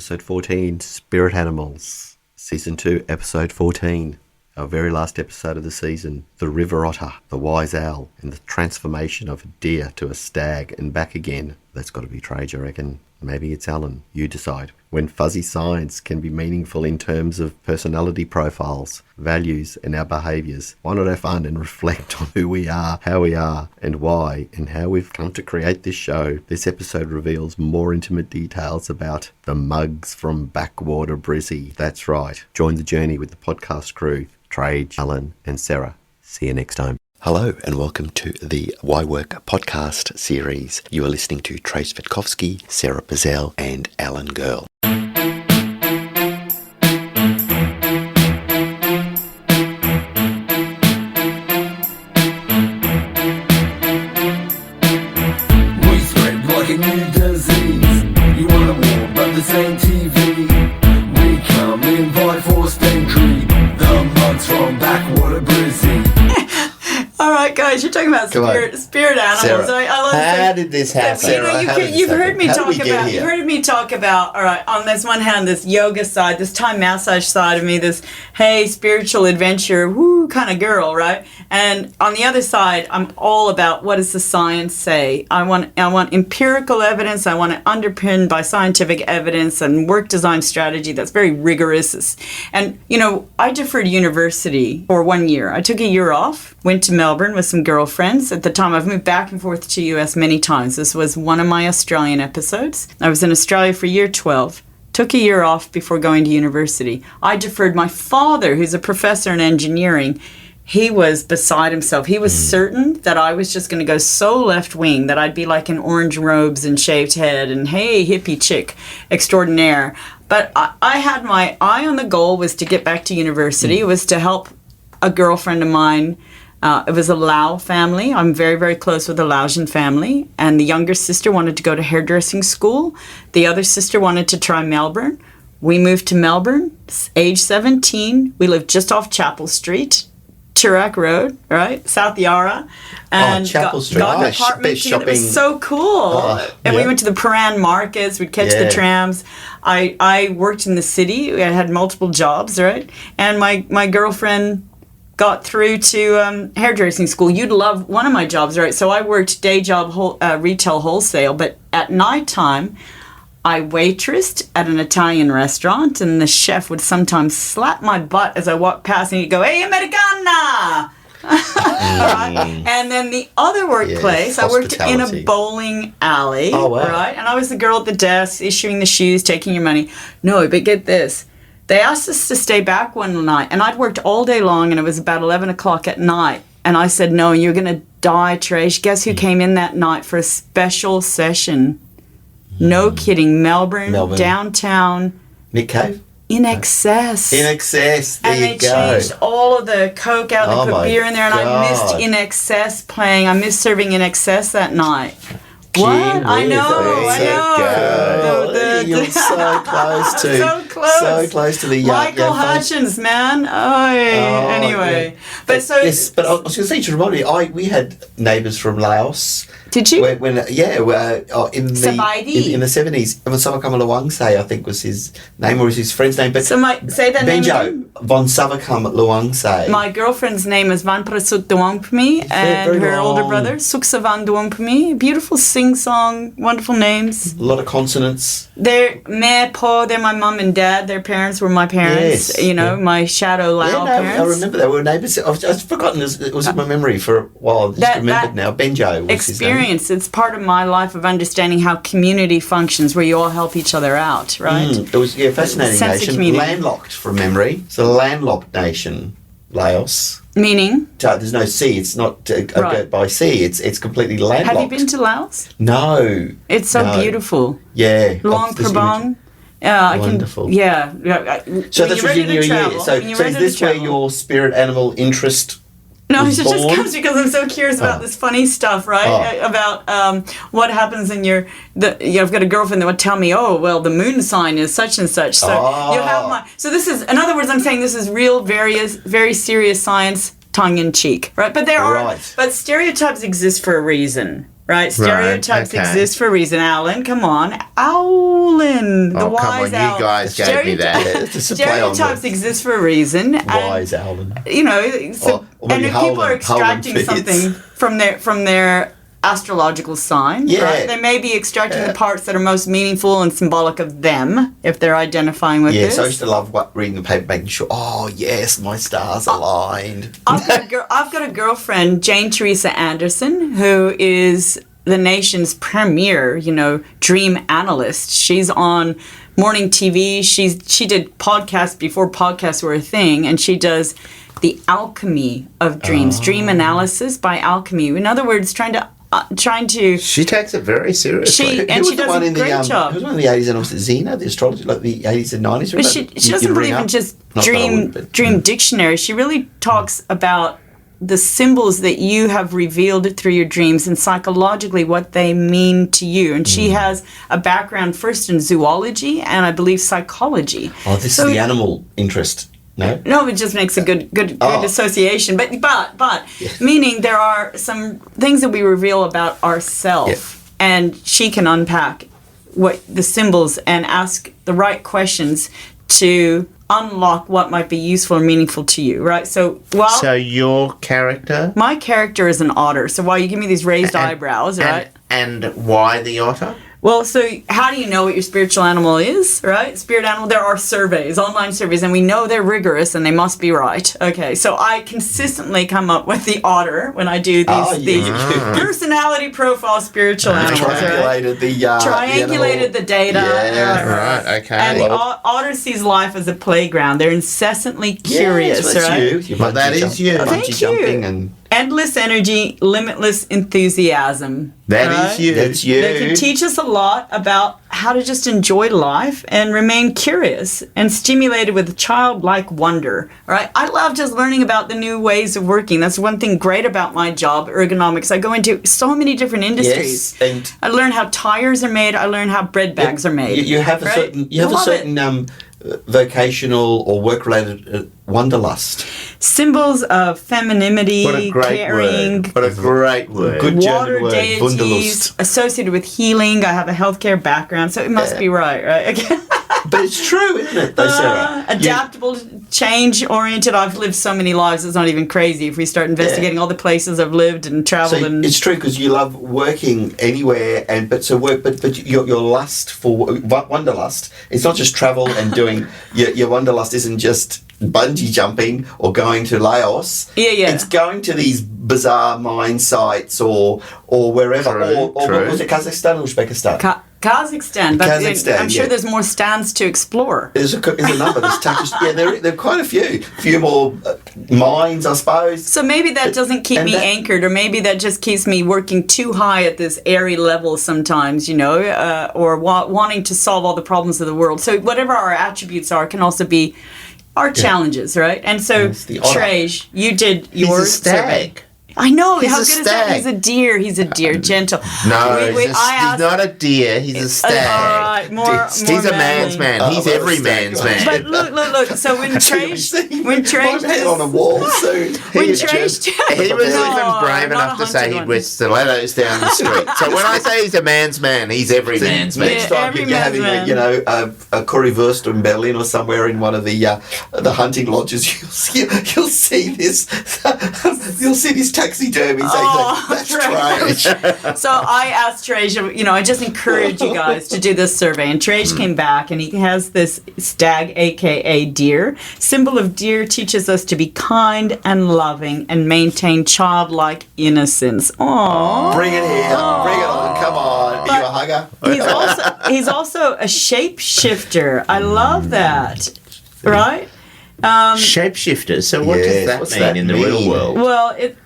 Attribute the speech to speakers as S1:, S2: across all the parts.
S1: episode 14, Spirit Animals, season 2, episode 14. Our very last episode of the season, the river otter, the wise owl, and the transformation of a deer to a stag and back again. That's got to be Trajce, I reckon. Maybe it's Alan. You decide. When fuzzy science can be meaningful in terms of personality profiles, values, and our behaviours, why not have fun and reflect on who we are, how we are, and why, and how we've come to create this show? This episode reveals more intimate details about the mugs from backwater Brissie. That's right. Join the journey with the podcast crew, Trajce, Alan, and Sara. See you next time. Hello and welcome to the Why Work podcast series. You are listening to Trajce Vitkovsky, Sara Pizzell, and Alan Girl.
S2: We spread like a new disease. You wanna war, but this ain't TV. We come invite forced entry. The mugs from backwater Brissie.
S3: All right, guys, you're talking about spirit animals.
S1: Sarah,
S3: I love
S1: how did this happen?
S3: You've heard me talk about. All right, on this one hand, this yoga side, this Thai massage side of me, this hey spiritual adventure, woo kind of girl, right? And on the other side, I'm all about what does the science say. I want empirical evidence. I want it underpinned by scientific evidence and work design strategy that's very rigorous. And I deferred university for 1 year. I took a year off, went to Melbourne with some girlfriends. At the time, I've moved back and forth to US many times. This was one of my Australian episodes. I was in Australia for year 12. Took a year off before going to university. I deferred my father, who's a professor in engineering. He was beside himself. He was certain that I was just going to go so left-wing that I'd be like in orange robes and shaved head and, hey, hippie chick extraordinaire. But I had my eye on the goal was to get back to university. It was to help a girlfriend of mine. It was a Lao family. I'm very, very close with the Laotian family. And the younger sister wanted to go to hairdressing school. The other sister wanted to try Melbourne. We moved to Melbourne, age 17. We lived just off Chapel Street, Turak Road, right? South Yarra. And
S1: Chapel Street.
S3: Got an apartment together. It was so cool. And we went to the Paran markets. We'd catch the trams. I worked in the city. I had multiple jobs, right? And my girlfriend got through to hairdressing school. You'd love one of my jobs, right? So I worked day job retail wholesale, but at nighttime, I waitressed at an Italian restaurant, and the chef would sometimes slap my butt as I walked past, and he'd go, "Hey, Americana!" Right? And then the other workplace, I worked in a bowling alley, right? And I was the girl at the desk, issuing the shoes, taking your money. No, but get this. They asked us to stay back one night, and I'd worked all day long, and it was about 11 o'clock at night. And I said, no, you're going to die, Trajce. Guess who came in that night for a special session? No kidding. Melbourne, downtown.
S1: Nick Cave?
S3: In Excess.
S1: In Excess, there you go.
S3: And they changed all of the Coke out, they put beer in there, and I missed In Excess playing. I missed serving In Excess that night. What? I know.
S1: You're so close to. So close to the
S3: Michael Hutchins, man. Anyway.
S1: Yeah. But I was going to say, to remind me, we had neighbours from Laos.
S3: Did you?
S1: In the 70s. Savakamalawangse, I think was his name, or was his friend's name. But
S3: say that name again.
S1: Von Savakamalawangse.
S3: My girlfriend's name is Van Prasut Dwangpmi, and her older brother, Suksavan Dwangpmi. Beautiful sing-song, wonderful names.
S1: A lot of consonants.
S3: They're my mum and dad. Their parents were my parents.
S1: Yes.
S3: My shadow Lao parents.
S1: I remember they were neighbours. I've forgotten. It was in my memory for a while. I just remembered now. Benjo was his name.
S3: It's part of my life of understanding how community functions, where you all help each other out, right?
S1: It was fascinating nation. Landlocked from memory. It's a landlocked nation, Laos.
S3: Meaning?
S1: There's no sea. It's not by sea. It's completely landlocked.
S3: Have you been to Laos?
S1: No.
S3: It's so beautiful.
S1: Yeah.
S3: Luang Prabang.
S1: Wonderful. So that's what you
S3: travel.
S1: So is this where your spirit animal interest?
S3: No, it just comes because I'm so curious about this funny stuff, right? About what happens in I've got a girlfriend that would tell me, oh, well, the moon sign is such and such. So you have so this is, in other words, I'm saying this is real, very serious science, tongue in cheek, right? But but stereotypes exist for a reason. Right? Stereotypes
S4: okay.
S3: exist for a reason. Alan, come on. Owlin, the wise
S4: come on, you
S3: owl.
S4: guys gave me that.
S1: Just a play on
S3: Stereotypes
S1: the
S3: exist for a reason.
S1: wise Alan.
S3: You know, so,
S1: Or maybe
S3: and if people
S1: Howland-
S3: are extracting
S1: Howland fits.
S3: something from their astrological sign,
S1: Yeah.
S3: right? They may be extracting the parts that are most meaningful and symbolic of them if they're identifying with
S1: Yeah,
S3: this.
S1: so I used to love reading the paper, making sure, oh, yes, my stars aligned.
S3: I've got a girlfriend, Jane Teresa Anderson, who is the nation's premier, dream analyst. She's on morning TV. She did podcasts before podcasts were a thing, and she does the alchemy of dreams, dream analysis by alchemy. In other words, trying to.
S4: She takes it very seriously.
S3: She
S1: Who
S3: does
S1: was the one
S3: a
S1: in
S3: great job.
S1: Who was one in the 80s and also Xena, the astrology, like the 80s and 90s?
S3: But she doesn't believe in just dream dictionary. She really talks about the symbols that you have revealed through your dreams and psychologically what they mean to you. And she has a background first in zoology and I believe psychology.
S1: Oh, this is the animal interest. No,
S3: it just makes a good association. But meaning there are some things that we reveal about ourselves, and she can unpack what the symbols and ask the right questions to unlock what might be useful or meaningful to you. Right. So
S4: your character,
S3: my character is an otter. So while you give me these raised eyebrows, right?
S4: And why the otter?
S3: Well, so how do you know what your spiritual animal is, right? Spirit animal, there are surveys, online surveys, and we know they're rigorous and they must be right. Okay, so I consistently come up with the otter when I do these personality profile spiritual animals. Triangulated the data.
S4: Right, okay.
S3: And the otter sees life as a playground. They're incessantly curious, right?
S4: That is you.
S3: Thank you. Endless energy, limitless enthusiasm.
S4: That is you.
S1: That's you.
S3: They can teach us a lot about how to just enjoy life and remain curious and stimulated with childlike wonder. Right? I love just learning about the new ways of working. That's one thing great about my job, ergonomics. I go into so many different industries.
S1: Yes, and
S3: I learn how tires are made. I learn how bread bags are made.
S1: You have a certain vocational or work-related wanderlust.
S3: Symbols of femininity,
S4: What a great
S3: caring,
S4: word. What a great word.
S1: Good
S3: water
S1: German word,
S3: deities
S1: Wunderlust.
S3: associated with healing. I have a healthcare background, so it must be right? Okay.
S1: But it's true, isn't it, though, Sarah?
S3: Adaptable, change-oriented. I've lived so many lives, it's not even crazy if we start investigating all the places I've lived and traveled.
S1: So
S3: and
S1: it's true because you love working anywhere, but your lust for wanderlust. It's not just travel and doing. Your wanderlust isn't just bungee jumping or going to Laos.
S3: Yeah.
S1: It's going to these bizarre mine sites or wherever. Or was it Kazakhstan or Uzbekistan?
S3: Kazakhstan, but
S1: Kazakhstan,
S3: I'm sure there's more stands to explore.
S1: There's a number. There's Trajce. There are quite a few more mines, I suppose.
S3: So maybe that doesn't keep me anchored, or maybe that just keeps me working too high at this airy level sometimes, or wanting to solve all the problems of the world. So whatever our attributes are can also be our challenges, right? And so, Trajce, you did your
S4: He's a stag.
S3: survey. I know.
S4: He's
S3: how
S4: a
S3: good is that?
S4: stag.
S3: He's a deer. Gentle.
S4: No,
S3: He's
S4: not a deer. He's a stag.
S3: All right, more
S4: He's a man's
S3: manly.
S4: man. He's every man's man.
S3: But look. So when Trajce,
S1: I'm head on a wall soon.
S3: He was
S4: even brave enough to say he'd wear stilettos down the street. So when I say he's a man's man, he's every man's man.
S1: Next time you're having a currywurst in Berlin or somewhere in one of the hunting lodges, you'll see this. You'll see this taxidermy. That's Trajce.
S3: So I asked Trajce, I just encourage you guys to do this survey. And Trajce came back and he has this stag, aka deer. Symbol of deer teaches us to be kind and loving and maintain childlike innocence. Aww.
S1: Bring it here. Bring it on. Come on. Are you a hugger?
S3: He's also a shapeshifter. I love that. Right?
S4: Shapeshifter. So what does that mean in the real world?
S3: Well,
S1: is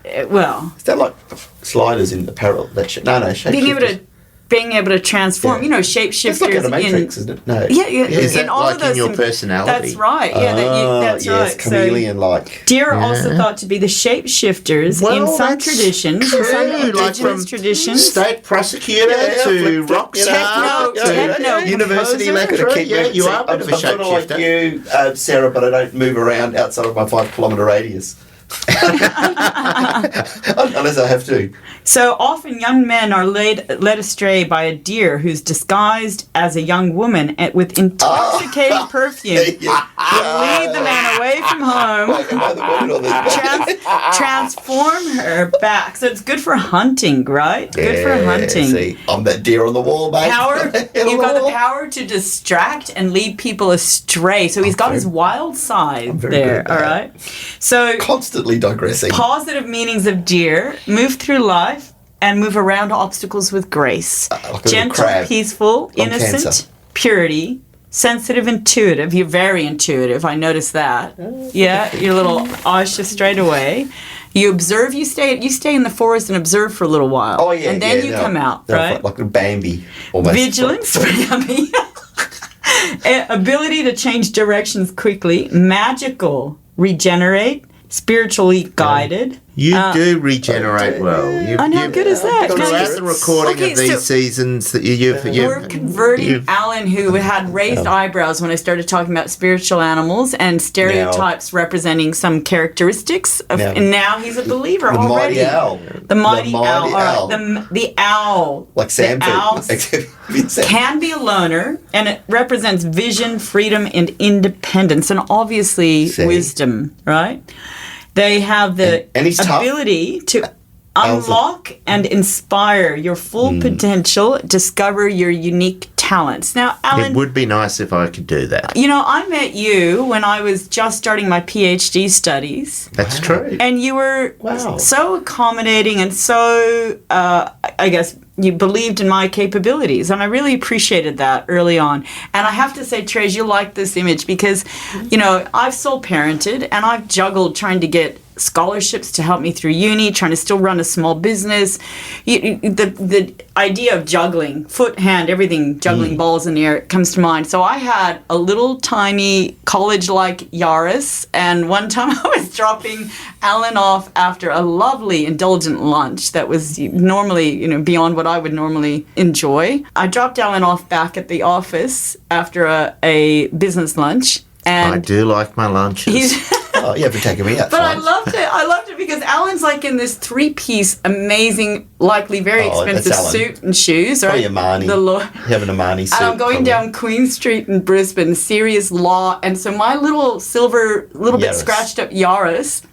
S1: that like sliders in apparel? Shapeshifters.
S3: Being able to transform, shapeshifters.
S1: It's like in a Matrix, isn't it? No.
S3: Yeah.
S4: Is
S3: in
S4: that
S3: all
S4: like
S3: of those
S4: in your personality?
S3: That's right. Yeah, that's
S1: yes,
S3: right.
S1: chameleon-like.
S3: So, deer are also thought to be the shapeshifters in some traditions,
S4: true,
S3: some
S4: like
S3: indigenous
S4: from
S3: traditions.
S4: State prosecutor to rock star
S3: techno
S4: to university
S3: composer.
S4: lecturer. You are a bit of a
S1: I'm sort of like
S4: shapeshifter.
S1: you, Sarah, but I don't move around outside of my 5 kilometre radius. Unless I have to.
S3: So often young men are led astray by a deer who's disguised as a young woman with intoxicating perfume. Will lead the man away from home, transform her back. So it's good for hunting, right? Good for hunting.
S1: See, I'm that deer on the wall, mate.
S3: You've got the power to distract and lead people astray. So he's got his wild side there, all right? So
S1: constantly digressing.
S3: Positive meanings of deer: move through life and move around obstacles with grace.
S1: Like a
S3: gentle, peaceful, innocent,
S1: cancer.
S3: Purity, sensitive, intuitive. You're very intuitive. I noticed that. Yeah, your little Asha straight away. You observe. You stay in the forest and observe for a little while.
S1: Oh yeah,
S3: and then you come out, right?
S1: Like a Bambi, almost.
S3: Vigilance, Bambi. Ability to change directions quickly. Magical, regenerate. Spiritually guided.
S4: You do regenerate well.
S3: And how good is that?
S4: Throughout the recording of these seasons, that you've
S3: we're converting Alan, who had raised eyebrows when I started talking about spiritual animals and stereotypes representing some characteristics. And now he's a believer already.
S1: Mighty owl.
S3: The mighty owl. All right. The owl.
S1: Like Sam
S3: can be a loner, and it represents vision, freedom, and independence, and obviously wisdom, right? They have the ability to unlock and inspire your full potential, discover your unique talents. Now, Alan...
S4: It would be nice if I could do that.
S3: You know, I met you when I was just starting my PhD studies.
S4: That's true.
S3: And you were so accommodating and so, I guess, you believed in my capabilities. And I really appreciated that early on. And I have to say, Trajce, you like this image because, you know, I've sole parented and I've juggled trying to get scholarships to help me through uni, trying to still run a small business. The idea of juggling, foot, hand, everything, juggling balls in the air comes to mind. So I had a little tiny college-like Yaris, and one time I was dropping Alan off after a lovely, indulgent lunch that was normally, you know, beyond what I would normally enjoy. I dropped Alan off back at the office after a business lunch. And
S4: I do like my lunches.
S1: Oh, you haven't taken me out.
S3: But I loved it. I loved it because Alan's like in this three-piece, amazing, likely very expensive suit and shoes. Right?
S1: Probably Armani. Having an Armani suit.
S3: And I'm going down Queen Street in Brisbane, serious law. And so my little silver, bit scratched up Yaris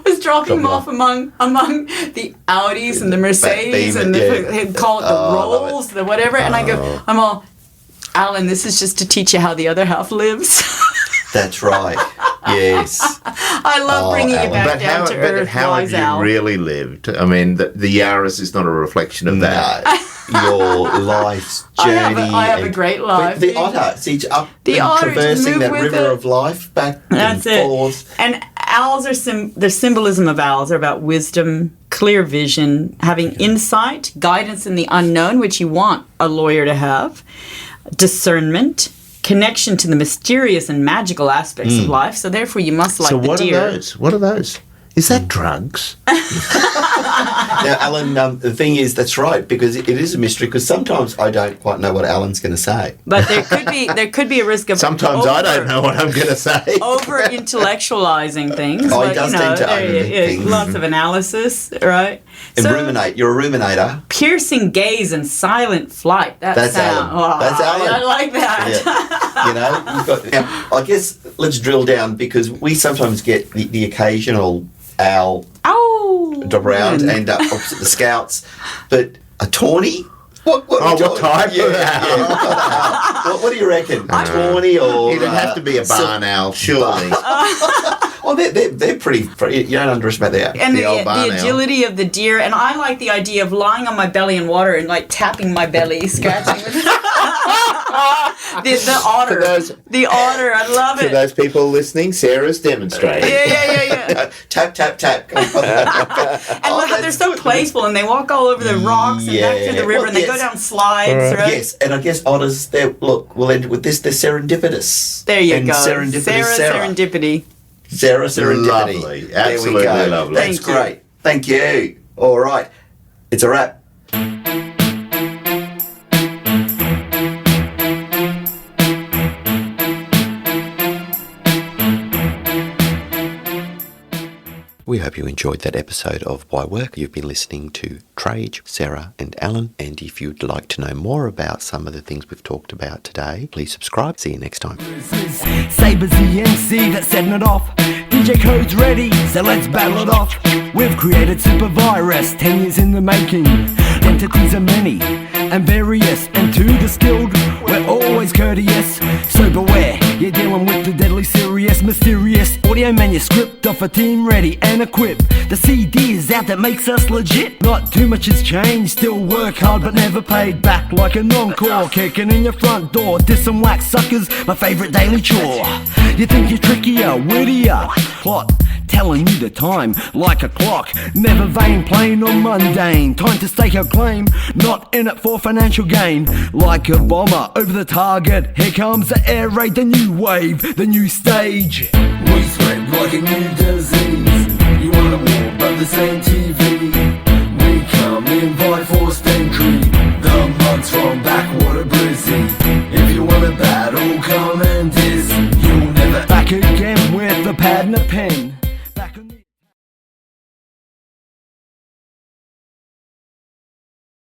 S3: was dropping him off among the Audis and the Mercedes and they'd call it the Rolls, the whatever. And I go, I'm all, Alan, this is just to teach you how the other half lives.
S1: That's right. Yes.
S3: I love bringing you back down to earth.
S4: But how have you really lived? I mean, the Yaris is not a reflection of that.
S1: Your life's journey.
S3: I have a great life.
S1: The otter, traversing that river of life back and forth.
S3: And owls are the symbolism of owls are about wisdom, clear vision, having insight, guidance in the unknown, which you want a lawyer to have, discernment, connection to the mysterious and magical aspects of life. So therefore you must like the deer.
S4: So what are those? Is that drugs?
S1: Now, Alan, the thing is, that's right, because it is a mystery, because sometimes I don't quite know what Alan's going to say.
S3: But there could be a risk of
S4: sometimes I don't know what I'm going to say.
S3: Over-intellectualizing things.
S1: Oh, he does tend to overthink things.
S3: Lots of analysis, right?
S1: And ruminate. You're a ruminator.
S3: Piercing gaze and silent flight.
S1: That's Alan.
S3: Oh,
S1: that's Alan.
S3: I like that.
S1: Yeah. Now, I guess let's drill down, because we sometimes get the occasional owl drop around and opposite the Scouts, but a tawny? What
S4: type of owl?
S1: What do you reckon? A tawny or...
S4: It'd have to be a barn owl, surely.
S1: Well, they're pretty... You don't underestimate the old barn owl.
S3: The agility of the deer, and I like the idea of lying on my belly in water and like tapping my belly, scratching the otter. The otter, I love it.
S4: For those people listening, Sarah's demonstrating.
S3: Yeah.
S1: Tap, tap, tap.
S3: And they're so playful, and they walk all over the rocks and back to the river, and they go down slides, right?
S1: Yes, and I guess otters, we'll end with this, they're serendipitous.
S3: There you go.
S1: Serendipity Sarah.
S3: Serendipity.
S1: Sarah Serendipity.
S4: Lovely. Absolutely lovely.
S1: That's great. Thank you. All right. It's a wrap. We hope you enjoyed that episode of Why Work. You've been listening to Trajce, Sara and Alan. And if you'd like to know more about some of the things we've talked about today, please subscribe. See you next time.
S2: Saber's the MC that's setting it off. DJ Code's ready, so let's battle it off. We've created Super Virus, 10 years in the making. Entities are many and various, and to the skilled, we're always courteous. So beware, you're dealing with the deadly serious, mysterious audio manuscript of a team ready and equipped. The CD is out that makes us legit. Not too much has changed, still work hard but never paid back like an encore. Kicking in your front door, diss and wax suckers, my favourite daily chore. You think you're trickier, wittier, plot telling you the time like a clock. Never vain, plain or mundane. Time to stake a claim, not in it for financial gain. Like a bomber over the target, here comes the air raid, the new wave, the new stage.
S5: We spread like a new disease. You want a war, but this ain't TV. We come invite forced entry. The mugs from backwater Brissie. If you want a battle, come and diss. You'll never
S2: Back again with the pad and the